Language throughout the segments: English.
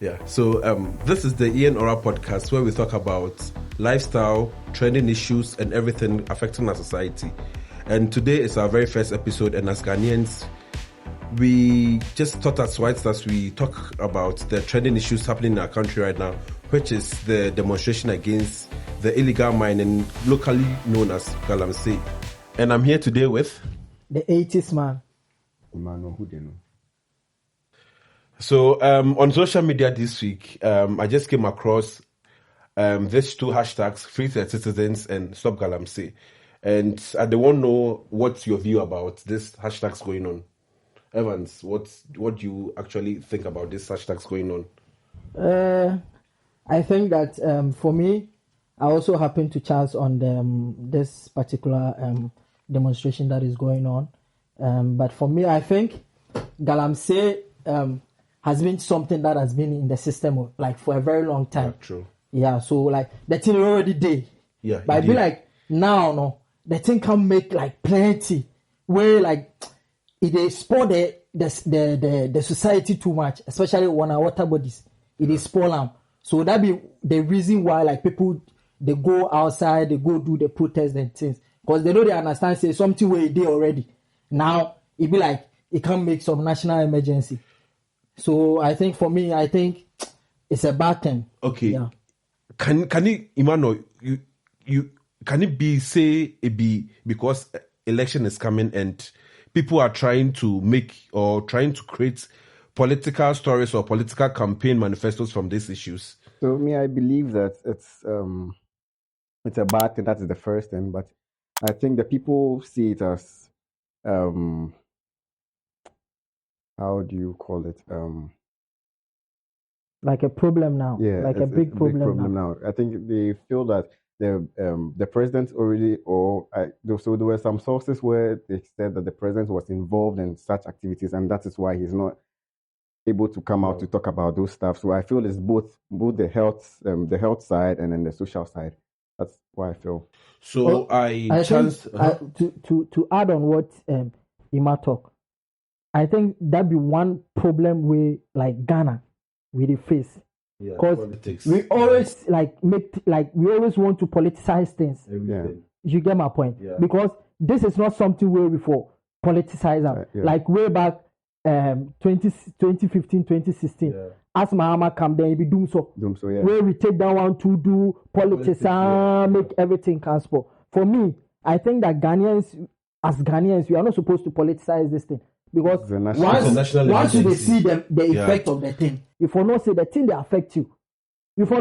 Yeah, so this is the Ian Ora podcast where we talk about lifestyle, trending issues, and everything affecting our society. And today is our very first episode, and as Ghanaians, we just thought as whites that we talk about the trending issues happening in our country right now, which is the demonstration against the illegal mining, locally known as Galamsey. And I'm here today with the 80s man. So on social media this week, I just came across these two hashtags, Free the Citizens and Stop Galamsey. And I don't know what's your view about these hashtags going on. Evans, what do you actually think about these hashtags going on? I think that for me, I also happen to chance on this particular demonstration that is going on. But for me, I think Galamsey has been something that has been in the system like for a very long time. Yeah, true. Yeah, so like the thing already did. Yeah, but I be like now, the thing can make like plenty where like it spoil the society too much, especially on our water bodies. It is spoil them. So that be the reason why like people they go outside, they go do the protest and things because they know they understand say something where it did already. Now it be like it can make some national emergency. So I think for me, I think it's a bad thing. Okay. Yeah. Can it, Emmanuel, you can it be say it be because election is coming and people are trying to make or trying to create political stories or political campaign manifestos from these issues? So I believe that it's a bad thing. That is the first thing, but I think the people see it as how do you call it? Like a problem now. Yeah, like a big problem now. I think they feel that the president already, so there were some sources where they said that the president was involved in such activities, and that is why he's not able to come out to talk about those stuff. So I feel it's both the health side and then the social side. That's why I feel. So to add on what Ima talk, I think that be one problem we like Ghana we face. Because we always we always want to politicize things. Yeah. You get my point? Yeah. Because this is not something where before politicize them. Yeah. Like way back 2015, 2016. Yeah. As Mahama come then be doing so. Yeah. Where we take that one to do politics and make everything transport. For me, I think that as Ghanaians, we are not supposed to politicize this thing. Because once you see the effect of the thing, if you not say the thing they affect you, if you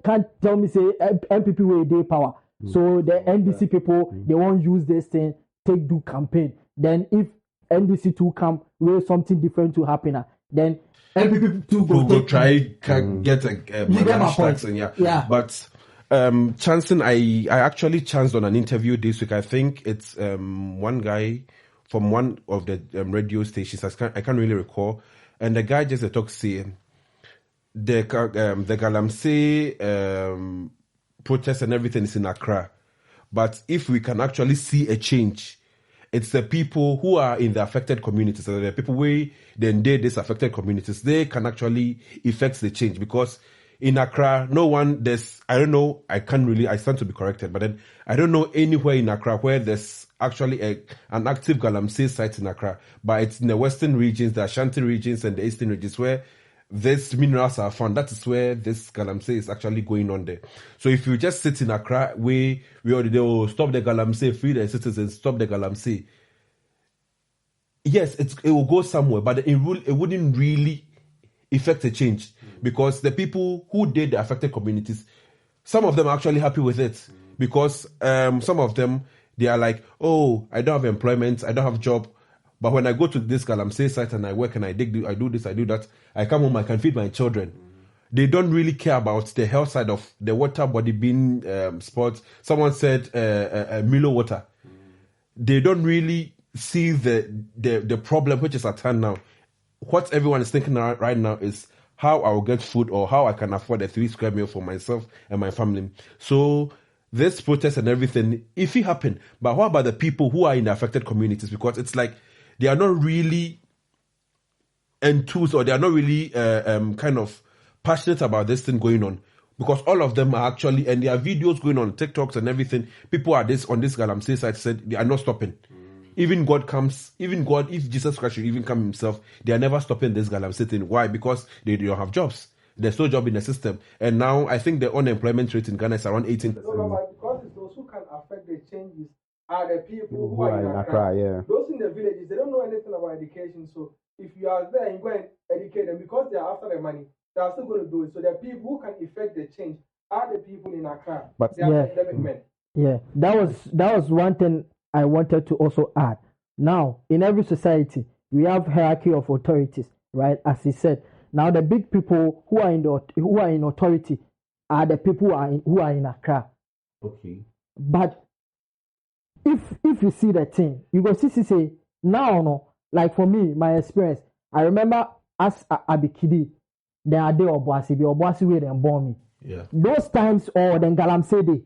can't tell me say MPP will day power. So the NDC people they won't use this thing, do campaign. Then if NDC two come, will something different to happen. Then MPP two go try get a tax and yeah. But chancing, I actually chanced on an interview this week. I think it's one guy from one of the radio stations. I can't really recall. And the guy just talks saying the Galamsey protest and everything is in Accra. But if we can actually see a change, it's the people who are in the affected communities, so the people who then these affected communities, they can actually effect the change. Because in Accra, no one, I stand to be corrected, but then I don't know anywhere in Accra where there's actually an active Galamsey site in Accra, but it's in the western regions, the Ashanti regions and the eastern regions where these minerals are found. That is where this Galamsey is actually going on there. So if you just sit in Accra, we already stop the Galamsey, free the citizens, stop the Galamsey. Yes, it will go somewhere, but it wouldn't really effect a change because the people who did the affected communities, some of them are actually happy with it because some of them, they are like, oh, I don't have employment, I don't have job. But when I go to this Galamsey site and I work and I do this, I do that, I come home, I can feed my children. They don't really care about the health side of the water body being spoiled. Someone said Milo water. They don't really see the problem which is at hand now. What everyone is thinking right now is how I will get food or how I can afford a 3 square meal for myself and my family. So this protest and everything, if it happen, but what about the people who are in the affected communities? Because it's like they are not really enthused, or they are not really kind of passionate about this thing going on. Because all of them are actually, and there are videos going on, TikToks and everything. People are on this Galamsey side said they are not stopping. Even God, if Jesus Christ should even come himself, they are never stopping this Galamsey thing. Why? Because they don't have jobs. There's no job in the system. And now I think the unemployment rate in Ghana is around 18%. No, because it's those who can affect the changes are the people who are in Accra. Yeah. Those in the villages, they don't know anything about education. So if you are there and go and educate them, because they are after the money, they are still going to do it. So the people who can effect the change are the people in Accra. But they are academic men. Yeah, that was one thing I wanted to also add. Now, in every society, we have hierarchy of authorities, right? As he said. Now, the big people who are in authority are the people who are in Accra. Okay. But if you see the thing, you go see say now no. Like for me, my experience, I remember as Abikidi, then Ade Obuasi where they born me. Yeah. Those times or then Galamsey Day.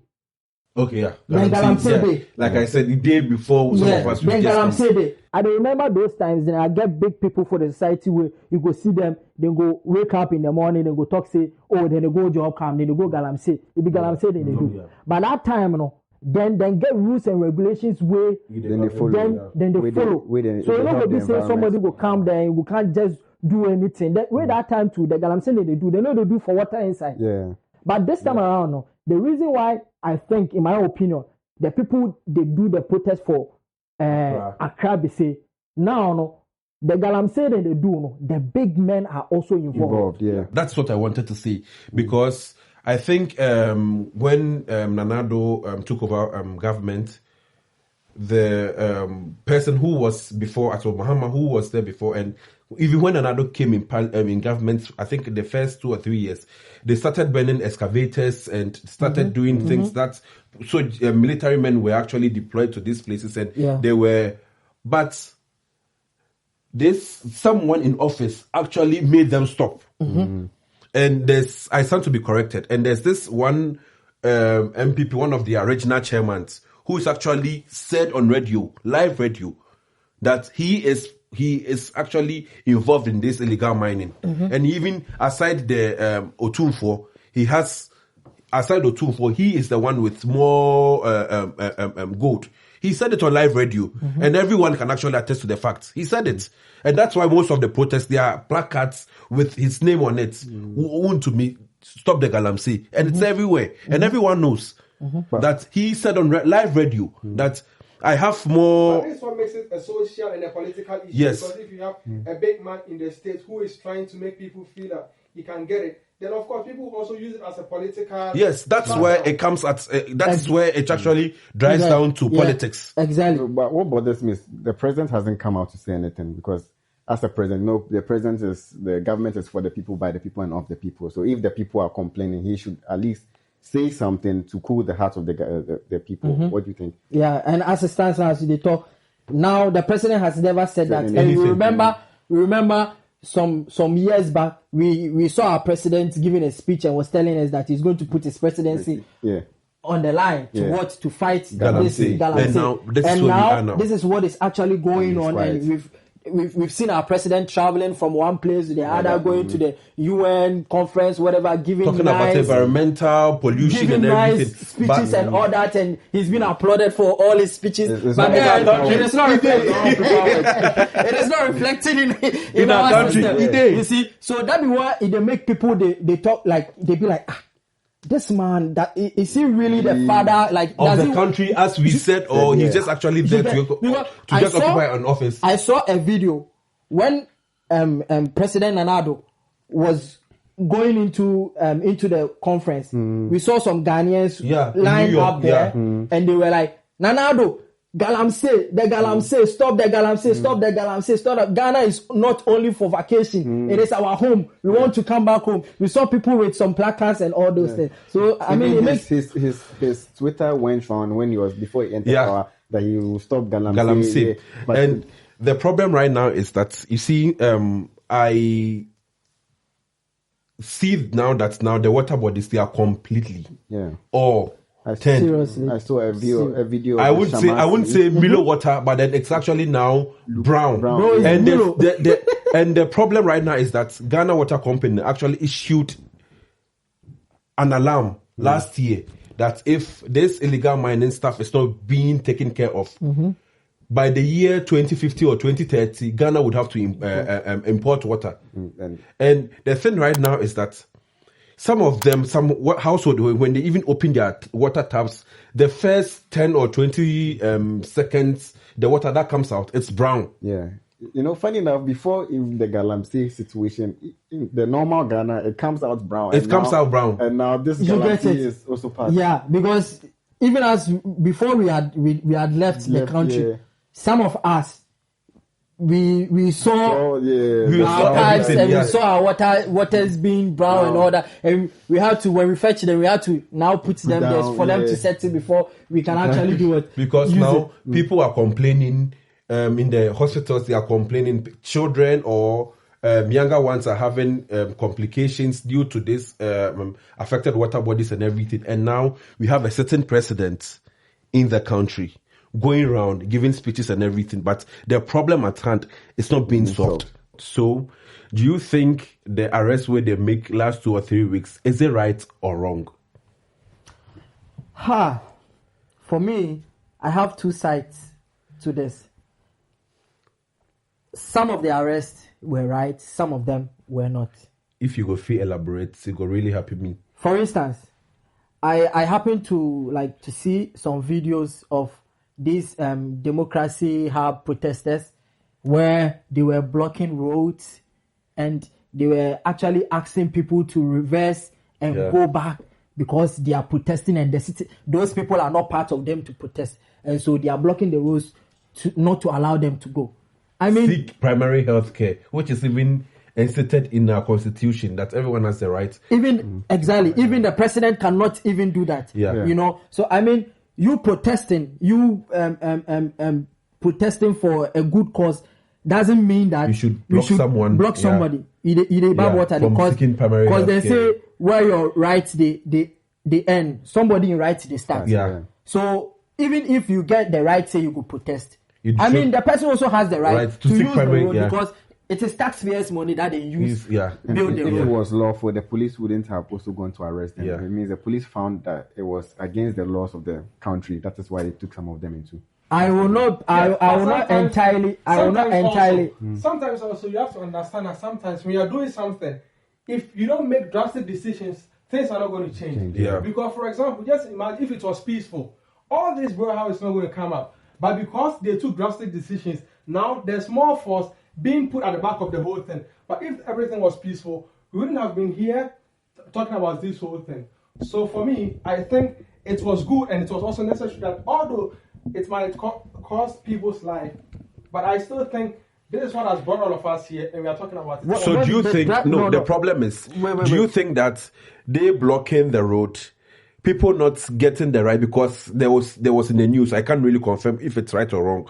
Okay, yeah. Galamsey Day. Like I said, the day before some of us. Then Galamsey Day. I remember those times. Then I get big people for the society where you go see them. They go wake up in the morning. They go talk say, oh, then they go job camp. Then they go Galamsey. It be Galamsey. Then they do. Yeah. But that time, you know, then get rules and regulations where then they follow. Then they follow. So you know what they say, somebody will come there and we can't just do anything. That way that time too, the Galamsey they do. They know they do for water inside. Yeah. But this time around, no, the reason why I think, in my opinion, the people they do the protest for Accra, they say now, no, the Galamsey that they do, no, the big men are also involved. Yeah, that's what I wanted to say because I think when Nanado took over government, the person who was before, Ato Mahama, who was there before, and even when Nanado came in government, I think in the first 2 or 3 years, they started burning excavators and started doing things that so military men were actually deployed to these places, and they were, but someone in office actually made them stop. And I stand to be corrected. And there's this one MPP, one of the original chairmen, who is actually said on live radio, that he is actually involved in this illegal mining. And even aside the Otumfo, he is the one with more gold. He said it on live radio, and everyone can actually attest to the facts. He said it. And that's why most of the protests, there are placards with his name on it, who want to stop the Galamsey. And it's everywhere. And everyone knows that he said on live radio that I have more... But this one makes it a social and a political issue. Yes. Because if you have a big man in the state who is trying to make people feel that he can get it, then of course people also use it as a political... Yes, that's where it comes at... that's where it actually drives down to politics. Exactly. But what bothers me is the president hasn't come out to say anything because as a president, the government is for the people, by the people, and of the people. So if the people are complaining, he should at least say something to cool the hearts of the people. What do you think? Yeah, and as it stands now, as they talk, now the president has never said that. And you remember some years back, we saw our president giving a speech and was telling us that he's going to put his presidency on the line to fight Galamsey. And now this is what is actually going on, and we've seen our president traveling from one place to the other, going to the UN conference, whatever, talking about environmental pollution and everything, speeches and all that, and he's been applauded for all his speeches. But it is not reflecting in our country. You see, so that be why they make people they talk like they be like, this man, is he really the father of the country, as we said, or he's just actually there to just occupy an office? I saw a video when President Nanado was going into the conference. We saw some Ghanaians lined up there, and they were like, Nanado, Galamsey, stop the Galamsey, stop the Galamsey, stop. Ghana is not only for vacation; it is our home. We want to come back home. We saw people with some placards and all those things. So I mean, it makes his Twitter went on when he was before he entered power that he will stop Galamsey. And the problem right now is that you see, I see now that the water bodies, they are completely I saw a video. I wouldn't say Milo water, but then it's actually now brown. Bro, and And the problem right now is that Ghana Water Company actually issued an alarm last year that if this illegal mining stuff is not being taken care of, by the year 2050 or 2030, Ghana would have to import water. And the thing right now is that some of them, some household, when they even open their water taps, the first 10 or 20 seconds, the water that comes out, it's brown. Yeah. Funny enough, before in the Galamsey situation, in the normal Ghana, it comes out brown. It comes out brown. And now this Galamsey is also part. Yeah, because even as before we had left the country, some of us, we saw our pipes and we saw our waters being brown and all that, and we had to, when we fetch them, we had to now put them there for them to settle before we can actually do it. Because now people are complaining. In the hospitals, they are complaining. Children or younger ones are having complications due to this affected water bodies and everything. And now we have a certain president in the country going around giving speeches and everything. But the problem at hand is not being solved. So, do you think the arrest where they make last 2 or 3 weeks, is it right or wrong? For me, I have two sides to this. Some of the arrests were right, some of them were not. If you go feel elaborate, it go really happy me. For instance, I happen to see some videos of these Democracy Hub protesters where they were blocking roads and they were actually asking people to reverse and go back because they are protesting and those people are not part of them to protest, and so they are blocking the roads not to allow them to go. I mean, seek primary health care, which is even instituted in our constitution that everyone has the right. Even even the president cannot even do that. So I mean, you protesting, protesting for a good cause doesn't mean that you should block somebody. Because they say where your rights they end, somebody in rights they start. So even if you get the right, say you could protest. The person also has the right to use the road because it is taxpayers' money that they use build the road. If it was lawful, the police wouldn't have also gone to arrest them. It means the police found that it was against the laws of the country. That is why they took some of them into. I will not entirely. Sometimes also you have to understand that sometimes when you are doing something, if you don't make drastic decisions, things are not going to change. Because, for example, just imagine if it was peaceful, all this brouhaha is not going to come up. But because they took drastic decisions, now there's more force being put at the back of the whole thing. But if everything was peaceful, we wouldn't have been here talking about this whole thing. So for me, I think it was good and it was also necessary that although it might cost people's life, but I still think this is what has brought all of us here and we are talking about it. So do you think, the problem is, do you think that they blocking the road, people not getting the right, because there was in the news, I can't really confirm if it's right or wrong,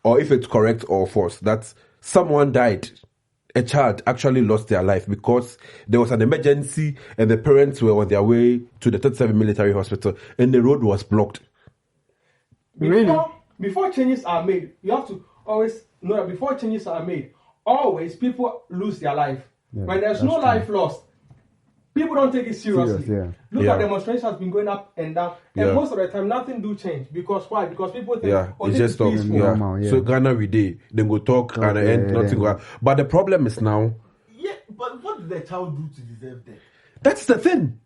or if it's correct or false, that someone died, a child actually lost their life because there was an emergency and the parents were on their way to the 37 military hospital and the road was blocked. Before changes are made, you have to always know that before changes are made, always people lose their life. When there's no life lost, people don't take it seriously. Look at demonstrations has been going up and down, and most of the time nothing do change. Because why? Because people think, it's just peaceful. So Ghana we day, then go talk and the end nothing go out. But the problem is now. But what did the child do to deserve that? That's the thing.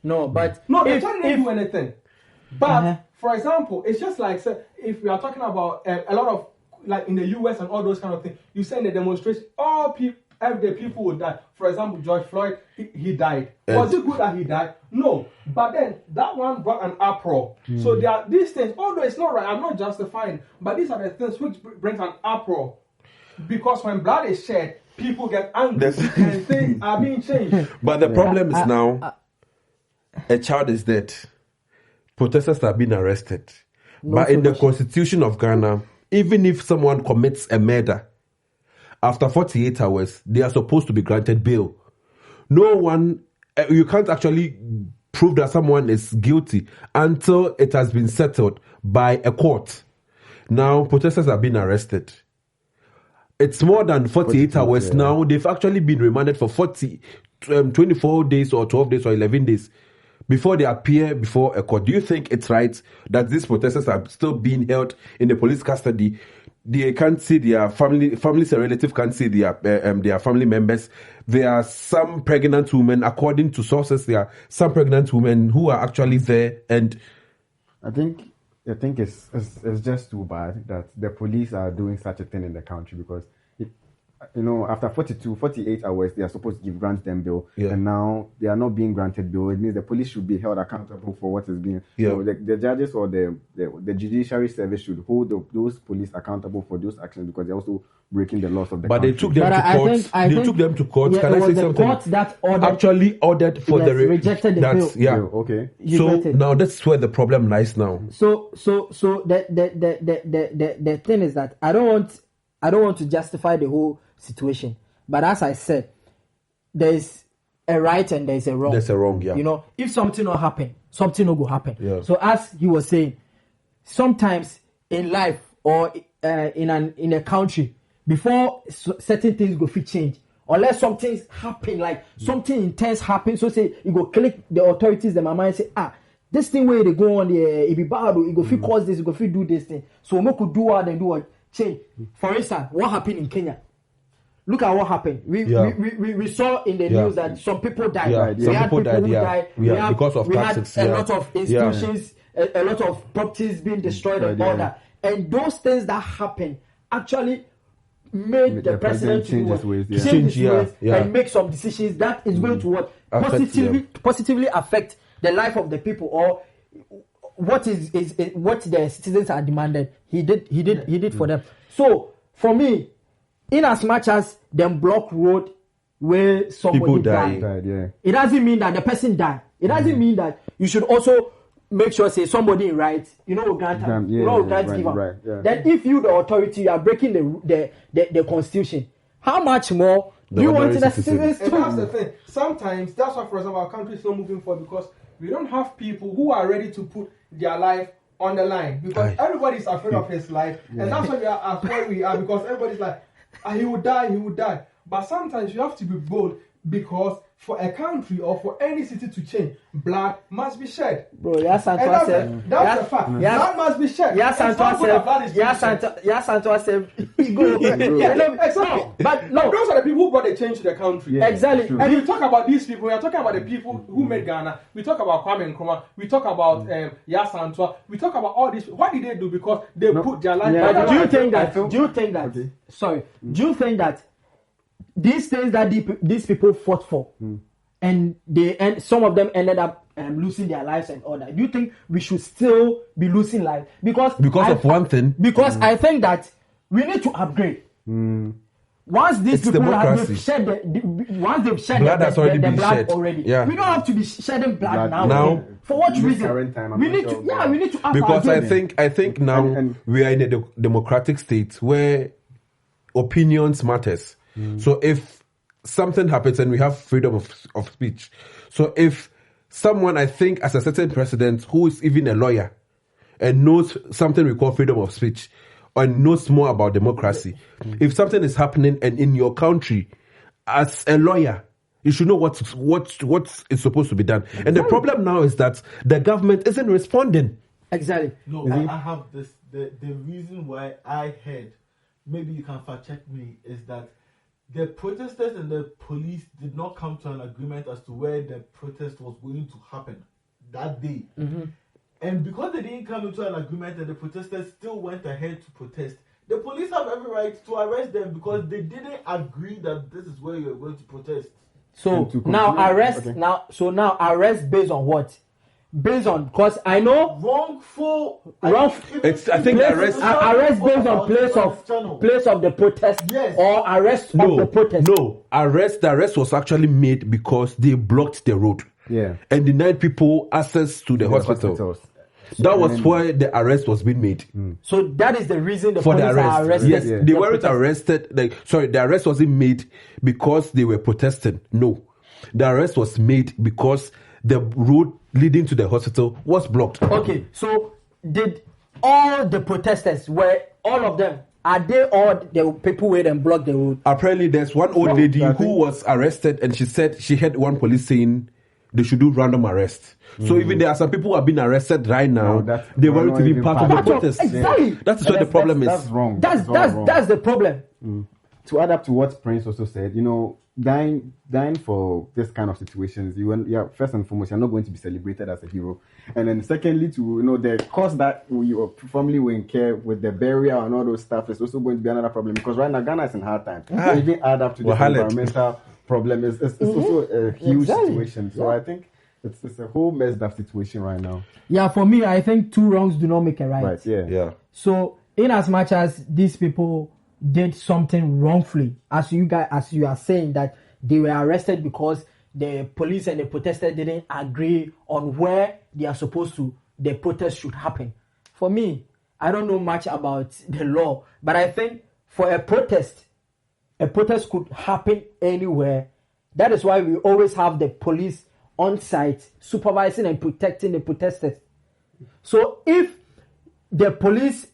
The child didn't do anything. But for example, it's just like if we are talking about a lot of like in the US and all those kind of things, you say in the demonstration, all people. Everyday people would die. For example, George Floyd, he died. Was it good that he died? No. But then that one brought an uproar. So there are these things, although it's not right, I'm not justifying, but these are the things which brings an uproar. Because when blood is shed, people get angry and things are being changed. But the problem is now, a child is dead. Protesters are being arrested. But in the constitution of Ghana, even if someone commits a murder, after 48 hours, they are supposed to be granted bail. No one, you can't actually prove that someone is guilty until it has been settled by a court. Now, protesters are being arrested. it's more than 48 hours now. They've actually been remanded for 24 days or 12 days or 11 days before they appear before a court. Do you think it's right that these protesters are still being held in the police custody? They can't see their families and relatives can't see their family members. There are some pregnant women, according to sources, there are some pregnant women who are actually there. And I think it's just too bad that the police are doing such a thing in the country, because after 48 hours, they are supposed to grant them bail, and now they are not being granted bail. It means the police should be held accountable for what is being. The judges or the judiciary service should hold those police accountable for those actions, because they're also breaking the laws of the country. They took them to court. They took them to court. Can I say something? Court that ordered for the rejected the bill. Yeah. Okay. So now that's where the problem lies now. So the thing is that I don't want to justify the whole situation, but as I said, there's a right and there's a wrong. There's a wrong, yeah. If something not happen, something not go happen. Yeah. So as he was saying, sometimes in life or in a country, before certain things go fit change, unless something happen, like something intense happen, so say you go click the authorities, the mama, and say, this thing where they go on there, it be bad, it go fit cause this, it go fit do this thing. So we could do what and do what change. For instance, what happened in Kenya? Look at what happened. We saw in the news that some people died. Some people died. Because of taxes. We had a lot of institutions, a lot of properties being destroyed and all that. And those things that happened actually made the president change his ways and make some decisions that is going to positively affect the life of the people, or what what the citizens are demanded. He did for them. So for me, in as much as them block road where somebody died, it doesn't mean that the person died. It doesn't mean that you should also make sure say somebody in rights, grant him. Right, yeah. Then if you, the authority, you are breaking the constitution, how much more do you want the citizens to? And that's the thing. Sometimes that's why, for example, our country is not moving forward, because we don't have people who are ready to put their life on the line, because everybody's afraid of his life, and that's why we are, because everybody's like, he would die. But sometimes you have to be bold, because for a country or for any city to change, blood must be shed. Bro, that's a fact. Blood must be shed. Exactly. But no, those are the people who brought the change to the country. Exactly. True. And we talk about these people. We are talking about the people who made Ghana. We talk about Kwame Nkrumah. We talk about Yasantua. We talk about all this. What did they do? Because they put their life. Do you think that? Sorry. Do you think that these things that these people fought for, and some of them ended up losing their lives and all that? Do you think we should still be losing lives because of one thing? Because I think that we need to upgrade. Once these people have shed blood has already been shed. Yeah. We don't have to be shedding blood now. For what reason? We need to up because I think now we are in a democratic state where opinions matters. So if something happens and we have freedom of speech, so if someone, I think as a certain president who is even a lawyer and knows something we call freedom of speech and knows more about democracy, if something is happening and in your country, as a lawyer, you should know what is supposed to be done. Exactly. And the problem now is that the government isn't responding. Exactly. No, I have this. The reason why I heard, maybe you can fact check me, is that the protesters and the police did not come to an agreement as to where the protest was going to happen that day. And because they didn't come into an agreement and the protesters still went ahead to protest, the police have every right to arrest them because they didn't agree that this is where you're going to protest. So now arrest based on what? Based on, because I know wrongful. It's I think arrest based on place of the protest, yes, or arrest of the protest. No, the arrest was actually made because they blocked the road, and denied people access to the hospitals. That was why the arrest was being made. So that is the reason the police are arrested. Yes, they weren't arrested. The arrest wasn't made because they were protesting. No, the arrest was made because the road leading to the hospital was blocked. Okay, so did all the protesters, were all of them Are they all the people where them block the road? Apparently, there's one old lady who was arrested, and she said she had one police saying they should do random arrest. So even there are some people who have been arrested right now. They weren't even part of the protest. Exactly. That's what the problem is. That's wrong. That's the problem. To add up to what Prince also said, dying for this kind of situations, first and foremost, you're not going to be celebrated as a hero. And then secondly, the cost that your family will incur with the burial and all those stuff is also going to be another problem, because right now Ghana is in hard time. So even add up to the environmental problem, it's also a huge situation. So I think it's a whole messed up situation right now. Yeah, for me, I think two wrongs do not make a right. Right, yeah. So in as much as these people did something wrongfully, as you are saying that they were arrested because the police and the protesters didn't agree on where the protest should happen. For me, I don't know much about the law, but I think for a protest could happen anywhere. That is why we always have the police on site supervising and protecting the protesters. So if the police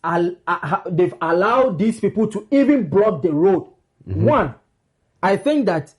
they've allowed these people to even block the road, one, I think that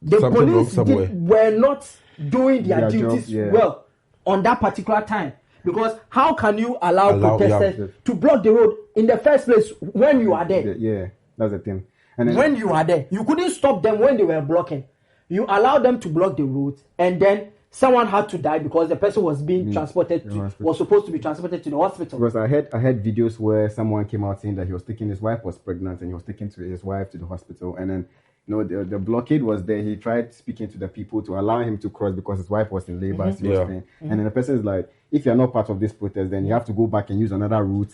the police were not doing their duties well on that particular time. Because how can you allow protesters to block the road in the first place when you are there? Yeah, that's the thing. And when you are there, you couldn't stop them when they were blocking. You allowed them to block the road, and then someone had to die because the person was being was supposed to be transported to the hospital. Because I had videos where someone came out saying that his wife was pregnant, and he was taking his wife to the hospital, and then the blockade was there. He tried speaking to the people to allow him to cross because his wife was in labor. And then the person is like, if you're not part of this protest, then you have to go back and use another route.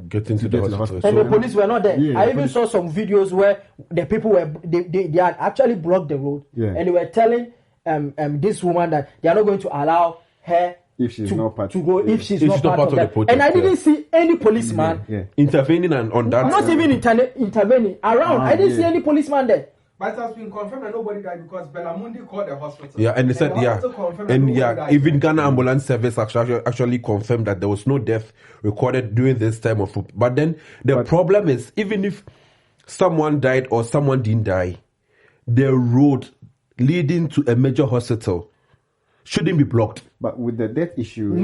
Get into the hospital. And the police were not there. I even saw some videos where the people they had actually blocked the road, and they were telling this woman that they are not going to allow her if she's not part to go if she's not part of the protest. And I didn't see any policeman intervening on that. Not even intervening around. I didn't see any policeman there. But it has been confirmed that nobody died because Belamundi called the hospital. Yeah, and they said, even Ghana Ambulance Service actually confirmed that there was no death recorded during this time of. But then the problem is, even if someone died or someone didn't die, the road leading to a major hospital shouldn't be blocked. But with the death issue,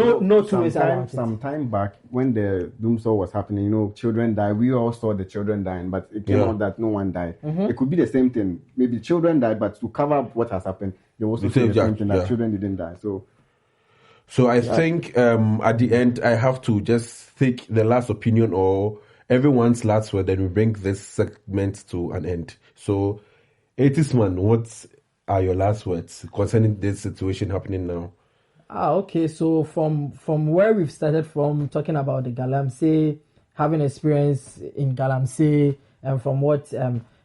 some time back when the Doomsday was happening, children died. We all saw the children dying, but it came out that no one died. It could be the same thing. Maybe children died, but to cover up what has happened, they also say the same thing that children didn't die. So I think at the end, I have to just take the last opinion or everyone's last word, then we bring this segment to an end. So, 80s man, what are your last words concerning this situation happening now? Okay. So from where we've started from, talking about the Galamsey, having experience in Galamsey, and from what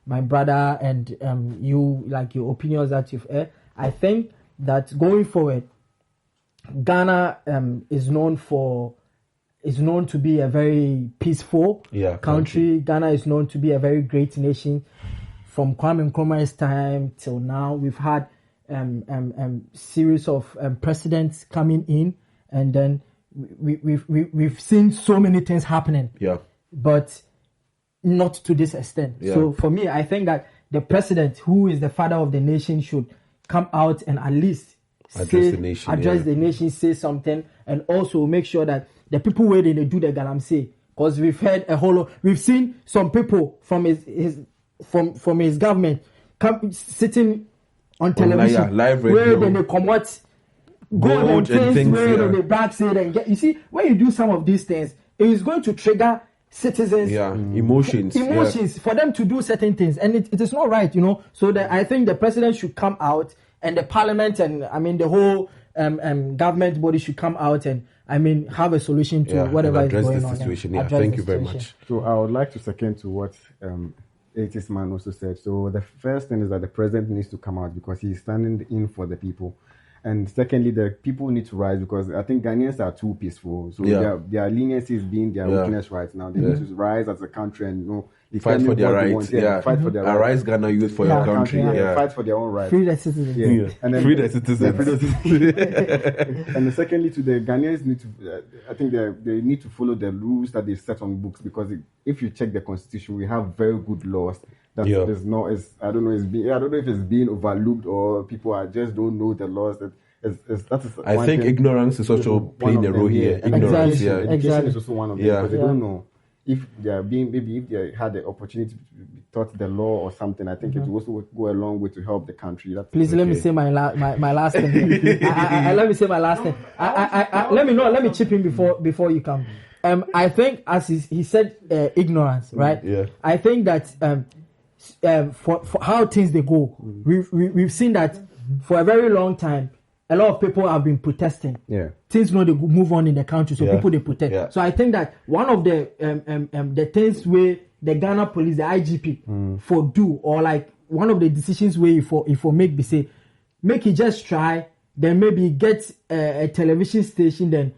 my brother and you, like your opinions that you've heard, I think that going forward, Ghana is known to be a very peaceful country. Ghana is known to be a very great nation. From Kwame Nkrumah's time till now, we've had series of presidents coming in, and then we've seen so many things happening. Yeah, but not to this extent. Yeah. So for me, I think that the president, who is the father of the nation, should come out and at least address the nation, say something, and also make sure that the people where they do the Galamsey, because we've heard we've seen some people from his government sitting on television live where they come out gold and things where they backseat and get. You see, when you do some of these things, it is going to trigger citizens' emotions for them to do certain things, and it is not right, So that I think the president should come out, and the parliament, and the whole government body should come out and have a solution to whatever is going on. Thank you very much. So I would like to second to what 80s man also said. So the first thing is that the president needs to come out because he's standing in for the people. And secondly, the people need to rise because I think Ghanaians are too peaceful. So their leniency is being their weakness right now. They need to rise as a country and Fight for their rights. Fight for their rights. Arise, Ghana youth, for your country. Fight for their own rights. Free the citizens. And then, free the citizens. And secondly, to the Ghanaians need to, I think they need to follow the rules that they set on books, because if you check the constitution, we have very good laws. That is not, I don't know if it's being overlooked or people just don't know the laws. I think ignorance is also playing a role here. Ignorance, Education is also one of them, because they don't know. If they are if they had the opportunity to be taught the law or something, I think it will also go a long way to help the country. Please let me say my last thing. Let me say my last thing. Let me chip in before you come. I think, as he said, ignorance, right? Yeah. I think that for how things they go, we've seen that for a very long time. A lot of people have been protesting. Yeah. Things they move on in the country, so people they protest. Yeah. So I think that one of the things where the Ghana police, the IGP, for do, or like one of the decisions where if for make be say, make it just try, then maybe get a television station, then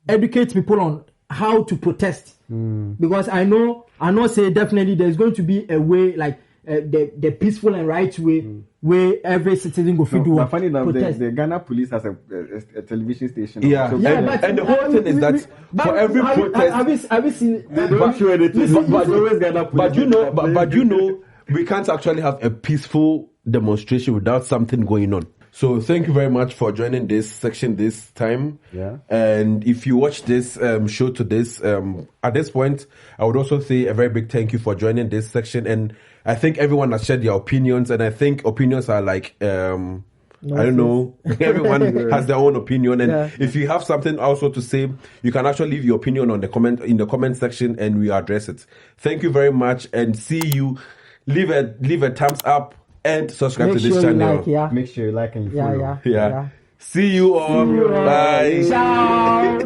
educate people on how to protest. Because I know say definitely there's going to be a way like the peaceful and right way where every citizen go do. But funny enough, the Ghana police has a television station. Yeah, so and the whole thing is that for every protest, have you seen? They don't show anything. But always Ghana police. But you know, we can't actually have a peaceful demonstration without something going on. So thank you very much for joining this section this time. Yeah. And if you watch this show to this, at this point, I would also say a very big thank you for joining this section. And I think everyone has shared their opinions, and I think opinions are like, I don't know, everyone has their own opinion. And if you have something also to say, you can actually leave your opinion in the comment section, and we address it. Thank you very much, and see you. Leave a thumbs up. And subscribe to this channel. Make sure you like and you follow. Yeah. See you all. Bye. Ciao.